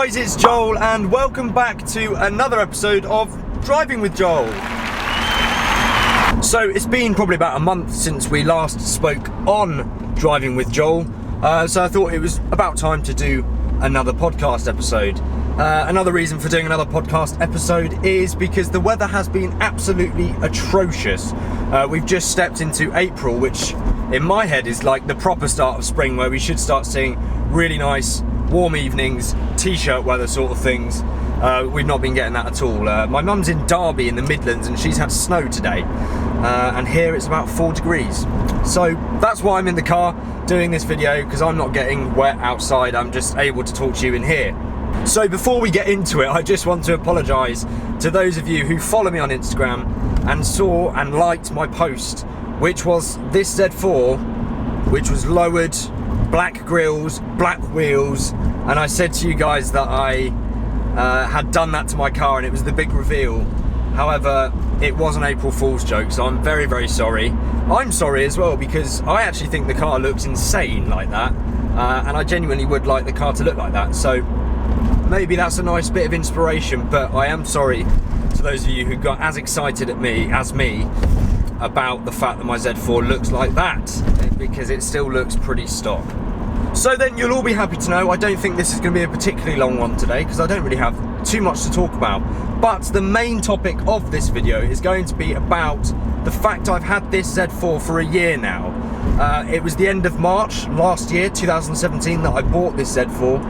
guys, it's Joel and welcome back to another episode of Driving with Joel. So it's been probably about a month since we last spoke on Driving with Joel, so I thought it was about time to do another podcast episode. Another reason for doing another podcast episode is because the weather has been absolutely atrocious. We've just stepped into April, which in my head is like the proper start of spring, where we should start seeing really nice warm evenings, t-shirt weather sort of things. We've not been getting that at all. My mum's in Derby in the Midlands and she's had snow today, and here it's about 4 degrees. So that's why I'm in the car doing this video, because I'm not getting wet outside, I'm just able to talk to you in here. So before we get into it, I just want to apologise to those of you who follow me on Instagram and saw and liked my post, which was this Z4, which was lowered, black grills, black wheels, and I said to you guys that I had done that to my car and it was the big reveal. However, it was an April Fool's joke, so I'm very, very sorry. I'm sorry as well, because I actually think the car looks insane like that, and I genuinely would like the car to look like that, so maybe that's a nice bit of inspiration. But I am sorry to those of you who got as excited as me about the fact that my Z4 looks like that, because it still looks pretty stock. So then you'll all be happy to know I don't think this is going to be a particularly long one today, because I don't really have too much to talk about. But the main topic of this video is going to be about the fact I've had this Z4 for a year now. It was the end of March last year, 2017, that I bought this Z4,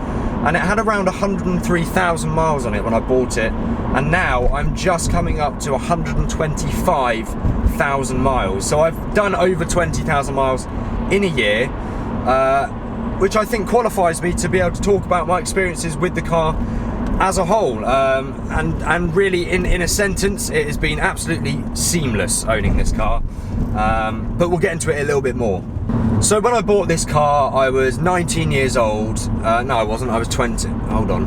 and it had around 103,000 miles on it when I bought it, and now I'm just coming up to 125,000 miles. So I've done over 20,000 miles in a year, which I think qualifies me to be able to talk about my experiences with the car as a whole, and really in a sentence, it has been absolutely seamless owning this car, but we'll get into it a little bit more. So when I bought this car, I was 19 years old. No, I wasn't, I was 20. Hold on.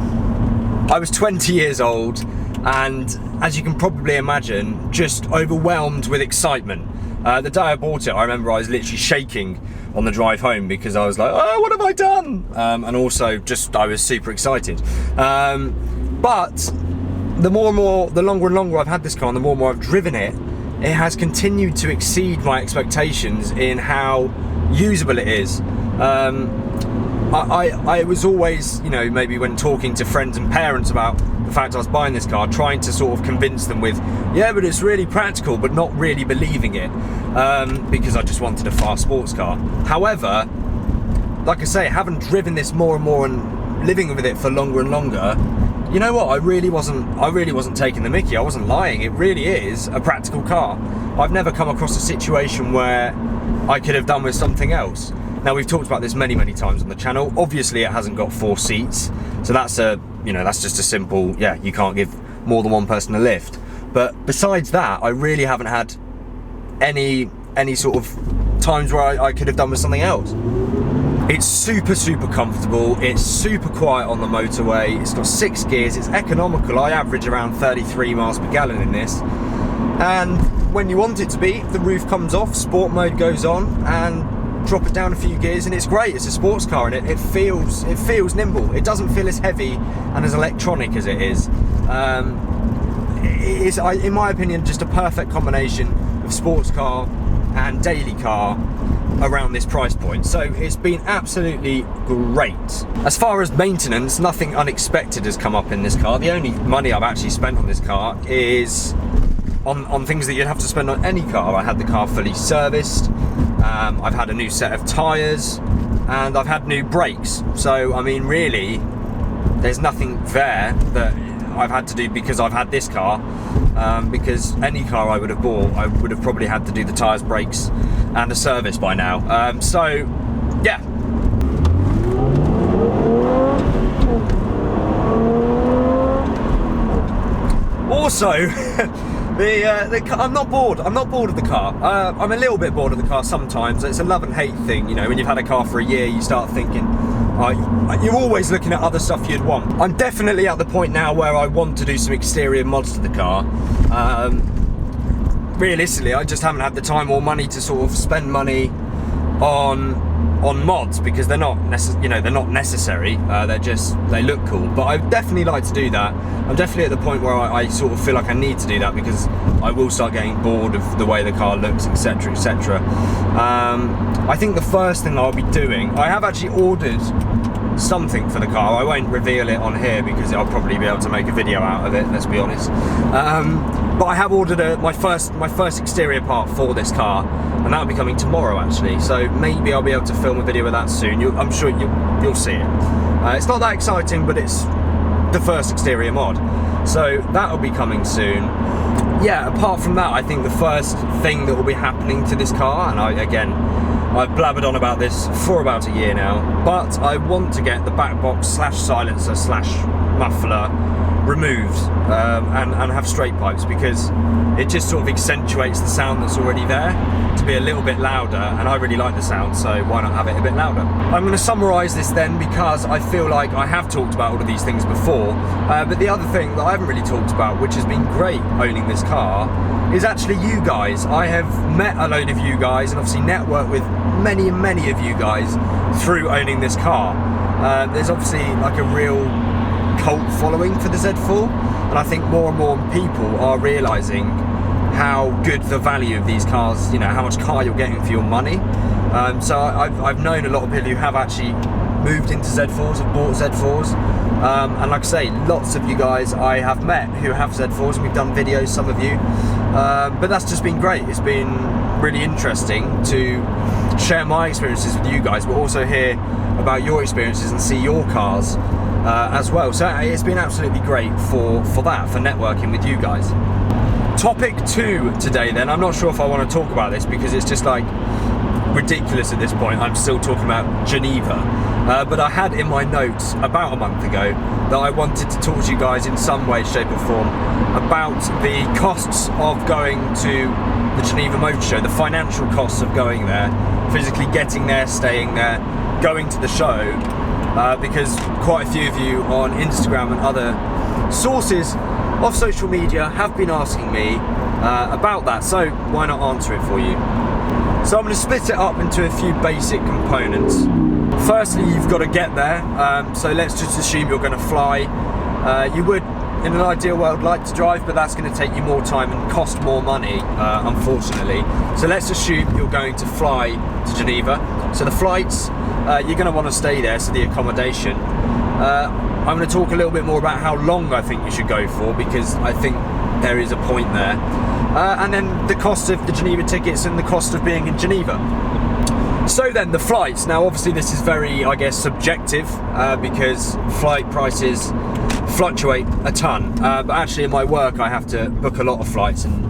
I was 20 years old, and as you can probably imagine, just overwhelmed with excitement. The day I bought it, I remember I was literally shaking on the drive home, because I was like, oh, what have I done? And also just, I was super excited. But the longer and longer I've had this car, and the more and more I've driven it, it has continued to exceed my expectations in how usable it is. I was always, you know, maybe when talking to friends and parents about the fact I was buying this car, trying to sort of convince them with, yeah, but it's really practical, but not really believing it, because I just wanted a fast sports car. However, like I say, having driven this more and more and living with it for longer and longer, you know what, I really wasn't taking the mickey. I wasn't lying. It really is a practical car. I've never come across a situation where I could have done with something else. Now, we've talked about this many, many times on the channel. Obviously, it hasn't got 4 seats, so that's just a simple, yeah, you can't give more than one person a lift. But besides that, I really haven't had any sort of times where I could have done with something else. It's super, super comfortable. It's super quiet on the motorway. It's got 6 gears. It's economical. I average around 33 miles per gallon in this. And when you want it to be, the roof comes off, sport mode goes on, and drop it down a few gears, and it's great. It's a sports car, and it feels nimble. It doesn't feel as heavy and as electronic as it is. It is, in my opinion, just a perfect combination of sports car and daily car around this price point. So it's been absolutely great. As far as maintenance, nothing unexpected has come up in this car. The only money I've actually spent on this car is on things that you'd have to spend on any car. I had the car fully serviced, I've had a new set of tyres, and I've had new brakes. So I mean, really, there's nothing there that I've had to do because I've had this car, because any car I would have bought, I would have probably had to do the tyres, brakes and a service by now. So yeah. Also, I'm not bored of the car. I'm a little bit bored of the car sometimes. It's a love and hate thing, you know. When you've had a car for a year, you start thinking, you're always looking at other stuff you'd want. I'm definitely at the point now where I want to do some exterior mods to the car. Realistically, I just haven't had the time or money to sort of spend money on mods, because they're not necessary. They look cool, but I definitely like to do that. I'm definitely at the point where I sort of feel like I need to do that, because I will start getting bored of the way the car looks, etc, etc. I think the first thing I'll be doing, I have actually ordered something for the car. I won't reveal it on here because I'll probably be able to make a video out of it, let's be honest. But I have ordered my first exterior part for this car, and that'll be coming tomorrow actually, so maybe I'll be able to film a video of that soon. I'm sure you'll see it. It's not that exciting, but it's the first exterior mod, so that'll be coming soon. Yeah, apart from that, I think the first thing that will be happening to this car, and I've blabbered on about this for about a year now, but I want to get the back box / silencer / muffler removed and have straight pipes, because it just sort of accentuates the sound that's already there to be a little bit louder, and I really like the sound, so why not have it a bit louder. I'm going to summarise this then, because I feel like I have talked about all of these things before, but the other thing that I haven't really talked about, which has been great owning this car, is actually you guys. I have met a load of you guys and obviously networked with many of you guys through owning this car. There's obviously like a real cult following for the Z4, and I think more and more people are realising how good the value of these cars, how much car you're getting for your money. So I've known a lot of people who have actually moved into Z4s, have bought Z4s, and like I say, lots of you guys I have met who have Z4s, and we've done videos, some of you, but that's just been great. It's been really interesting to share my experiences with you guys, but also hear about your experiences and see your cars as well. So it's been absolutely great for networking with you guys. Topic 2 today then, I'm not sure if I want to talk about this because it's just like ridiculous at this point. I'm still talking about Geneva, but I had in my notes about a month ago that I wanted to talk to you guys in some way, shape or form about the costs of going to the Geneva Motor Show, the financial costs of going there, physically getting there, staying there, going to the show, because quite a few of you on Instagram and other sources of social media have been asking me about that, so why not answer it for you? So I'm going to split it up into a few basic components. Firstly, you've got to get there, so let's just assume you're going to fly. You would, in an ideal world, like to drive, but that's going to take you more time and cost more money, unfortunately. So let's assume you're going to fly to Geneva. So the flights, you're going to want to stay there, so the accommodation. I'm going to talk a little bit more about how long I think you should go for, because I think there is a point there. And then the cost of the Geneva tickets and the cost of being in Geneva. So then the flights. Now obviously this is very, I guess, subjective, because flight prices fluctuate a ton. But actually in my work I have to book a lot of flights, and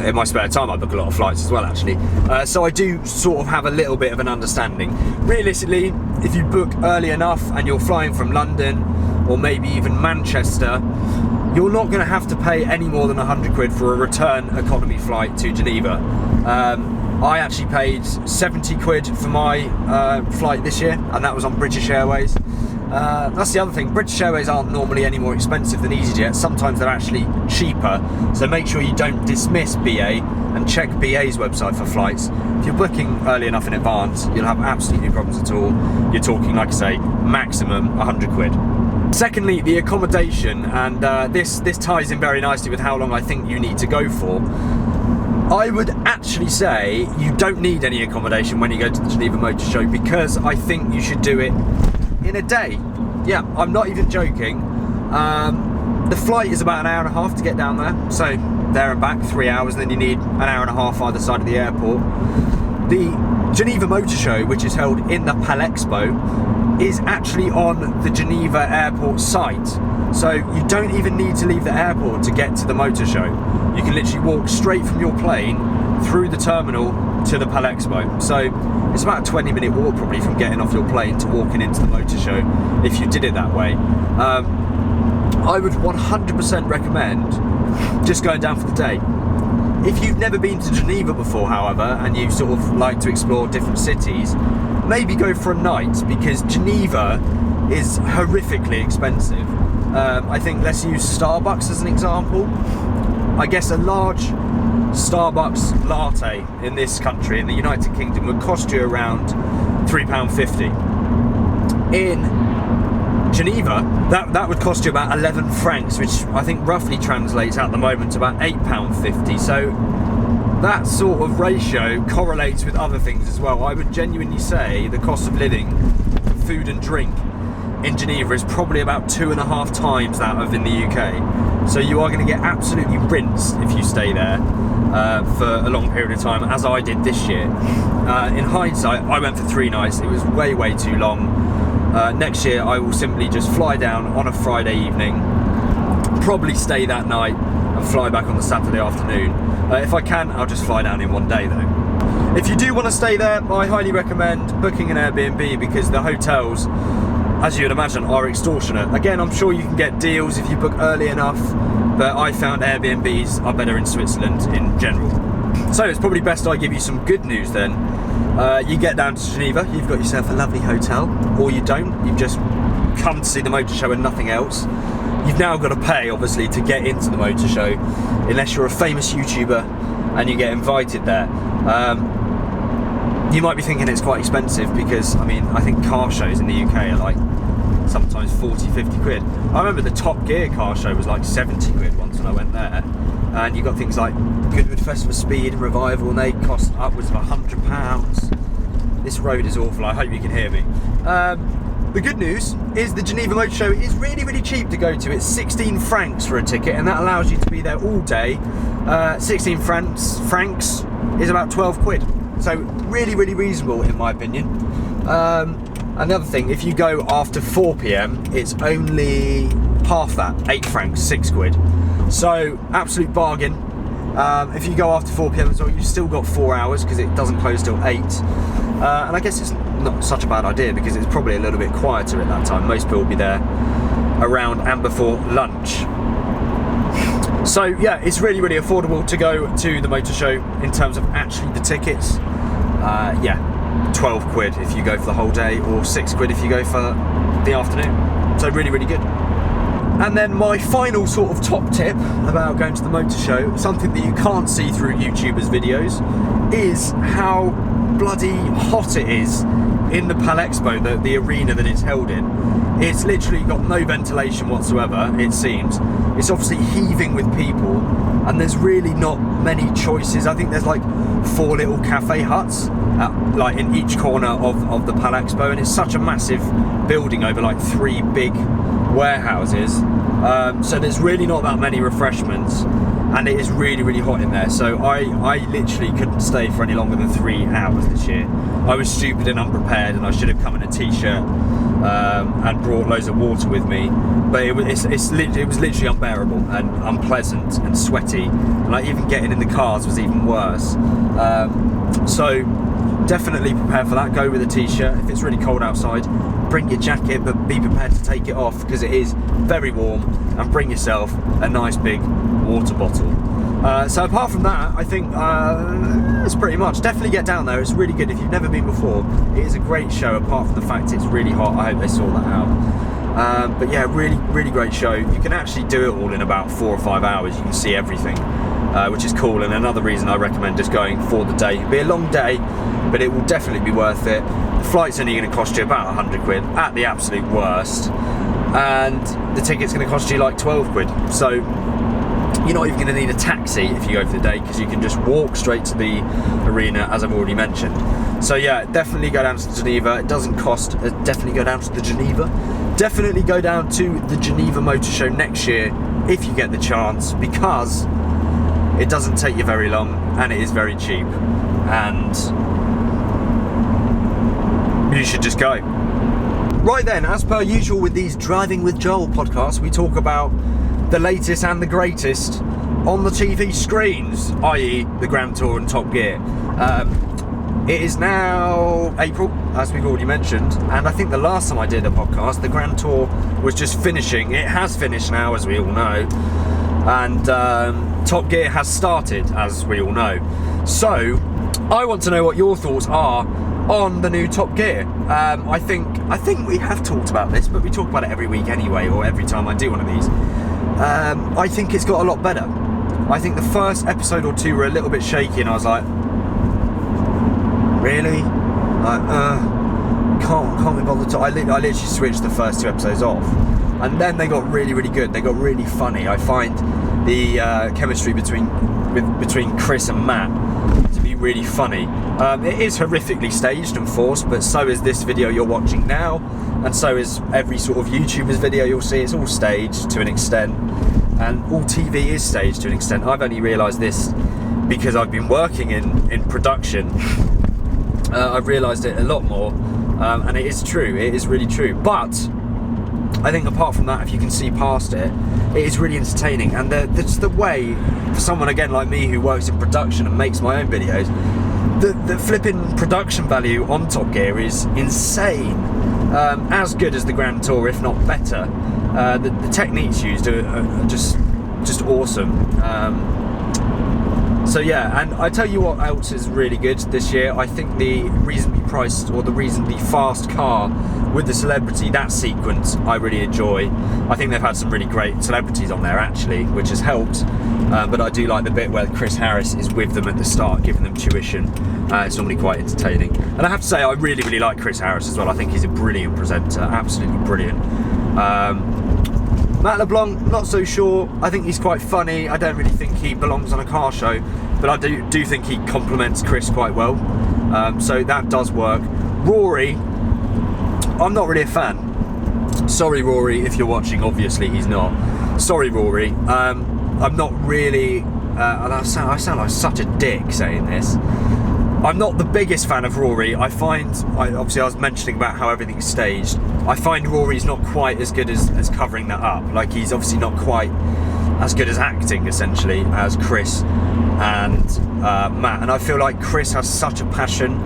in my spare time I book a lot of flights as well actually. So I do sort of have a little bit of an understanding. Realistically, if you book early enough and you're flying from London or maybe even Manchester, you're not going to have to pay any more than 100 quid for a return economy flight to Geneva. I actually paid 70 quid for my flight this year, and that was on British Airways. That's the other thing, British Airways aren't normally any more expensive than EasyJet. Sometimes they're actually cheaper, so make sure you don't dismiss BA and check BA's website for flights. If you're booking early enough in advance, you'll have absolutely no problems at all. You're talking, like I say, maximum 100 quid. Secondly, the accommodation, and this ties in very nicely with how long I think you need to go for. I would actually say you don't need any accommodation when you go to the Geneva Motor Show, because I think you should do it in a day. Yeah, I'm not even joking. The flight is about an hour and a half to get down there, so there and back 3 hours, and then you need an hour and a half either side of the airport. The Geneva Motor Show, which is held in the Palexpo, is actually on the Geneva airport site, so you don't even need to leave the airport to get to the motor show. You can literally walk straight from your plane through the terminal to the Palexpo. So it's about a 20-minute walk probably from getting off your plane to walking into the motor show if you did it that way. I would 100% recommend just going down for the day. If you've never been to Geneva before, however, and you sort of like to explore different cities, maybe go for a night, because Geneva is horrifically expensive. I think, let's use Starbucks as an example. I guess a large Starbucks latte in this country, in the United Kingdom, would cost you around £3.50. In Geneva, that would cost you about 11 francs, which I think roughly translates at the moment to about £8.50. So that sort of ratio correlates with other things as well. I would genuinely say the cost of living, food and drink in Geneva is probably about 2.5 times that of in the UK. So you are going to get absolutely rinsed if you stay there for a long period of time, as I did this year. In hindsight, I went for 3 nights. It was way too long. Next year I will simply just fly down on a Friday evening, probably stay that night and fly back on the Saturday afternoon. If I can, I'll just fly down in one day though. If you do want to stay there, I highly recommend booking an Airbnb, because the hotels, as you'd imagine, are extortionate. Again, I'm sure you can get deals if you book early enough, but I found Airbnbs are better in Switzerland in general. So it's probably best I give you some good news then. You get down to Geneva, you've got yourself a lovely hotel, or you don't, you've just come to see the motor show and nothing else. You've now got to pay, obviously, to get into the motor show, unless you're a famous YouTuber and you get invited there. You might be thinking it's quite expensive, because, I mean, I think car shows in the UK are like sometimes 40-50 quid. I remember the Top Gear car show was like 70 quid once when I went there. And you got things like Goodwood Festival Speed and Revival, and they cost upwards of £100. This road is awful, I hope you can hear me. The good news is the Geneva Motor Show is really cheap to go to. It's 16 francs for a ticket, and that allows you to be there all day. 16 francs is about 12 quid. So really reasonable in my opinion. And the other thing, if you go after 4 PM, it's only half that, 8 francs, 6 quid. So absolute bargain. If you go after 4 PM as well, you've still got 4 hours, because it doesn't close till 8. And I guess it's not such a bad idea, because it's probably a little bit quieter at that time. Most people will be there around and before lunch. So yeah, it's really affordable to go to the motor show in terms of actually the tickets. Yeah, 12 quid if you go for the whole day, or 6 quid if you go for the afternoon. So really good. And then my final sort of top tip about going to the motor show, something that you can't see through YouTubers' videos, is how bloody hot it is in the Palexpo, the arena that it's held in. It's literally got no ventilation whatsoever, it seems. It's obviously heaving with people, and there's really not many choices. I think there's like 4 little cafe huts like in each corner of the Palexpo, and it's such a massive building over like 3 big warehouses. So there's really not that many refreshments, and it is really hot in there. So I literally couldn't stay for any longer than 3 hours this year. I was stupid and unprepared, and I should have come in a t-shirt and brought loads of water with me, but it was literally unbearable and unpleasant and sweaty, and like even getting in the cars was even worse. So definitely prepare for that. Go with a t-shirt. If it's really cold outside, bring your jacket, but be prepared to take it off, because it is very warm, and bring yourself a nice big water bottle. So apart from that, I think that's pretty much. Definitely get down there. It's really good. If you've never been before, it is a great show, apart from the fact it's really hot. I hope they sort that out. But yeah, really great show. You can actually do it all in about 4 or 5 hours. You can see everything, which is cool, and another reason I recommend just going for the day. It'll be a long day, but it will definitely be worth it. The flight's only going to cost you about 100 quid at the absolute worst, and the ticket's going to cost you like 12 quid. So you're not even going to need a taxi if you go for the day, because you can just walk straight to the arena, as I've already mentioned. So yeah, definitely go down to Geneva. It doesn't cost. Definitely go down to the Geneva. Definitely go down to the Geneva Motor Show next year if you get the chance, because it doesn't take you very long, and it is very cheap, and you should just go. Right then, as per usual with these Driving with Joel podcasts, we talk about the latest and the greatest on the TV screens, i.e. the Grand Tour and Top Gear. It is now April, as we've already mentioned, and I think the last time I did a podcast, the Grand Tour was just finishing. It has finished now, as we all know, and Top Gear has started, as we all know. So I want to know what your thoughts are on the new Top Gear. I think we have talked about this, but we talk about it every week anyway, or every time I do one of these. I think it's got a lot better. I think the first episode or two were a little bit shaky, and I was like, really? Can't be bothered to. I literally switched the first 2 episodes off, and then they got really, really good. They got really funny. I find the chemistry between Chris and Matt to be really funny. It is horrifically staged and forced, but so is this video you're watching now, and so is every sort of YouTuber's video you'll see. It's all staged to an extent, and all TV is staged to an extent. I've only realised this because I've been working in production. I've realised it a lot more, and it is true. It is really true. But I think apart from that, if you can see past it, it is really entertaining. And that's the way, for someone again like me who works in production and makes my own videos, the flipping production value on Top Gear is insane. As good as the Grand Tour, if not better. The techniques used are just awesome. So yeah, and I tell you what else is really good this year. I think the reasonably priced, or the reasonably fast car with the celebrity, that sequence I really enjoy. I think they've had some really great celebrities on there actually, which has helped. But I do like the bit where Chris Harris is with them at the start, giving them tuition. It's normally quite entertaining. And I have to say, I really, really like Chris Harris as well. I think he's a brilliant presenter, absolutely brilliant. Matt LeBlanc, not so sure. I think he's quite funny. I don't really think he belongs on a car show, but I do think he complements Chris quite well. So that does work. Rory, I'm not really a fan. Sorry, Rory, if you're watching. Obviously, he's not. Sorry, Rory. I'm not really. I sound like such a dick saying this. I'm not the biggest fan of Rory. Obviously I was mentioning about how everything's staged. I find Rory's not quite as good as covering that up. Like, he's obviously not quite as good as acting, essentially, as Chris and Matt. And I feel like Chris has such a passion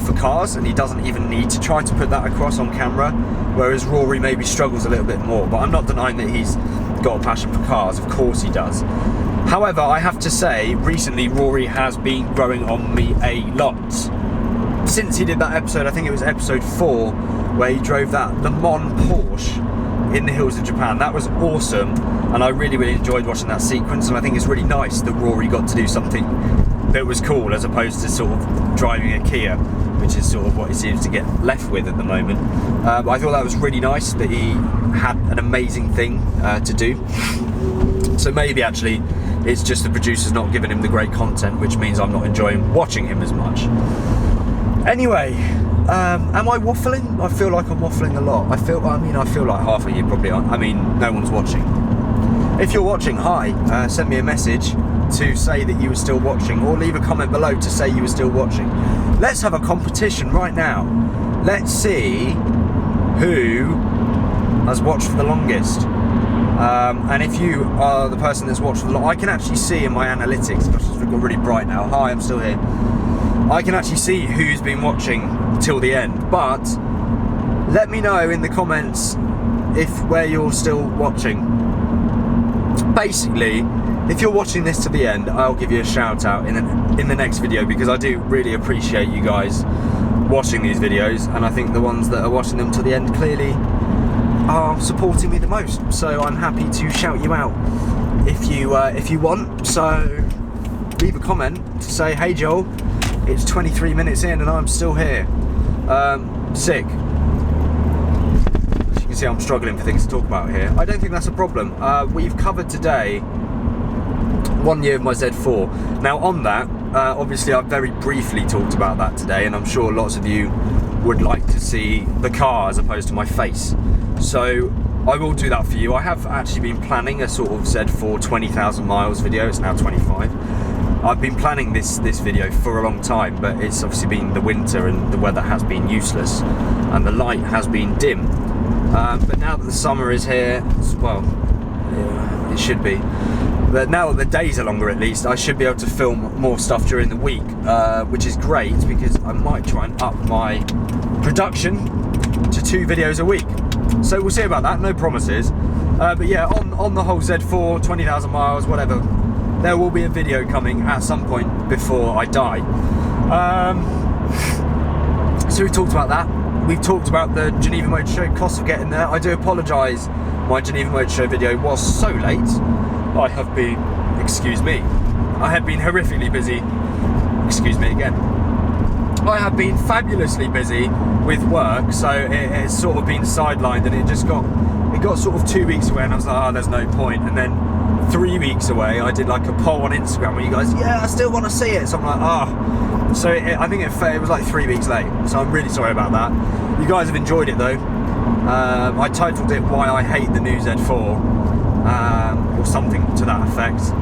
for cars, and he doesn't even need to try to put that across on camera, whereas Rory maybe struggles a little bit more. But I'm not denying that he's got a passion for cars. Of course he does. However, I have to say, recently Rory has been growing on me a lot. Since he did that episode, I think it was episode 4, where he drove that Le Mans Porsche in the hills of Japan. That was awesome, and I really, really enjoyed watching that sequence, and I think it's really nice that Rory got to do something that was cool, as opposed to sort of driving a Kia, which is sort of what he seems to get left with at the moment. But I thought that was really nice that he had an amazing thing to do. So maybe actually it's just the producers not giving him the great content, which means I'm not enjoying watching him as much. Anyway, am I waffling? I feel like I'm waffling a lot. I feel like half of you probably aren't. I mean, no one's watching. If you're watching, hi, send me a message to say that you were still watching, or leave a comment below to say you were still watching. Let's have a competition right now. Let's see who has watched for the longest. And if you are the person that's watched for the longest, I can actually see in my analytics, gosh, it's got really bright now. Hi, I'm still here. I can actually see who's been watching till the end, but let me know in the comments where you're still watching. Basically, if you're watching this to the end, I'll give you a shout out in the next video, because I do really appreciate you guys watching these videos, and I think the ones that are watching them to the end clearly are supporting me the most. So I'm happy to shout you out if you want. So leave a comment to say, hey Joel, it's 23 minutes in and I'm still here. Sick. As you can see, I'm struggling for things to talk about here. I don't think that's a problem. We've covered today 1 year of my Z4. Now on that, obviously I've very briefly talked about that today, and I'm sure lots of you would like to see the car as opposed to my face. So I will do that for you. I have actually been planning a sort of Z4 20,000 miles video. It's now 25. I've been planning this video for a long time, but it's obviously been the winter and the weather has been useless and the light has been dim. But now that the summer is here, well, yeah, it should be. But now that the days are longer, at least, I should be able to film more stuff during the week, which is great, because I might try and up my production to 2 videos a week. So we'll see about that, no promises. But yeah, on the whole Z4, 20,000 miles, whatever, there will be a video coming at some point before I die. So we've talked about that. We've talked about the Geneva Motor Show, cost of getting there. I do apologise, my Geneva Motor Show video was so late. I have been excuse me, I have been horrifically busy. Excuse me again. I have been fabulously busy with work, so it's sort of been sidelined, and it got sort of 2 weeks away, and I was like, oh, there's no point. And then 3 weeks away, I did like a poll on Instagram where you guys, yeah, I still want to see it. So I'm like, oh. So I think it was like 3 weeks late. So I'm really sorry about that. You guys have enjoyed it though. I titled it "Why I Hate the New Z4," or something to that effect.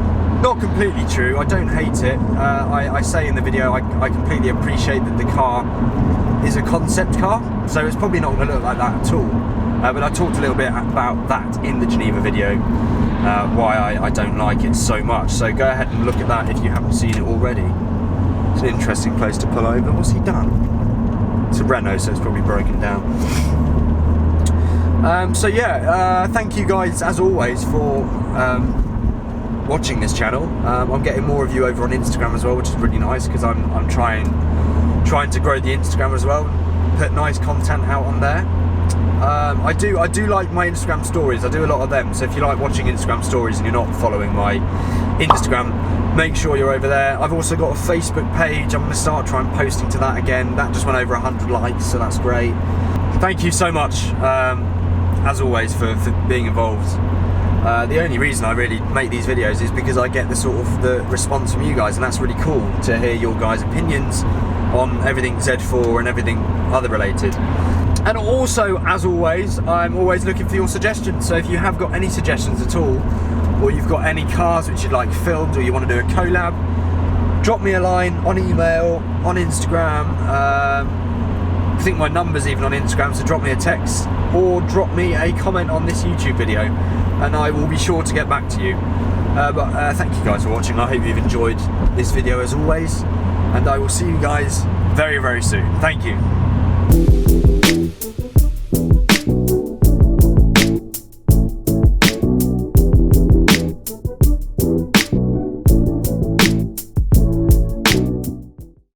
Not completely true, I don't hate it. I say in the video I completely appreciate that the car is a concept car, so it's probably not going to look like that at all. But I talked a little bit about that in the Geneva video, why I don't like it so much. So go ahead and look at that if you haven't seen it already. It's an interesting place to pull over. What's he done? It's a Renault, so it's probably broken down. So yeah, thank you guys as always for watching this channel. I'm getting more of you over on Instagram as well, which is really nice, because I'm trying to grow the Instagram as well, put nice content out on there. I do like my Instagram stories. I do a lot of them, so if you like watching Instagram stories and you're not following my Instagram, make sure you're over there. I've also got a Facebook page. I'm going to start trying posting to that again. That just went over 100 likes, so that's great. Thank you so much, as always, for being involved. The only reason I really make these videos is because I get the response from you guys, and that's really cool to hear your guys' opinions on everything Z4 and everything other related. And also, as always, I'm always looking for your suggestions. So if you have got any suggestions at all, or you've got any cars which you'd like filmed, or you want to do a collab, drop me a line on email, on Instagram. I think my number's even on Instagram, so drop me a text or drop me a comment on this YouTube video, and I will be sure to get back to you. But thank you guys for watching. I hope you've enjoyed this video as always, and I will see you guys very, very soon. Thank you.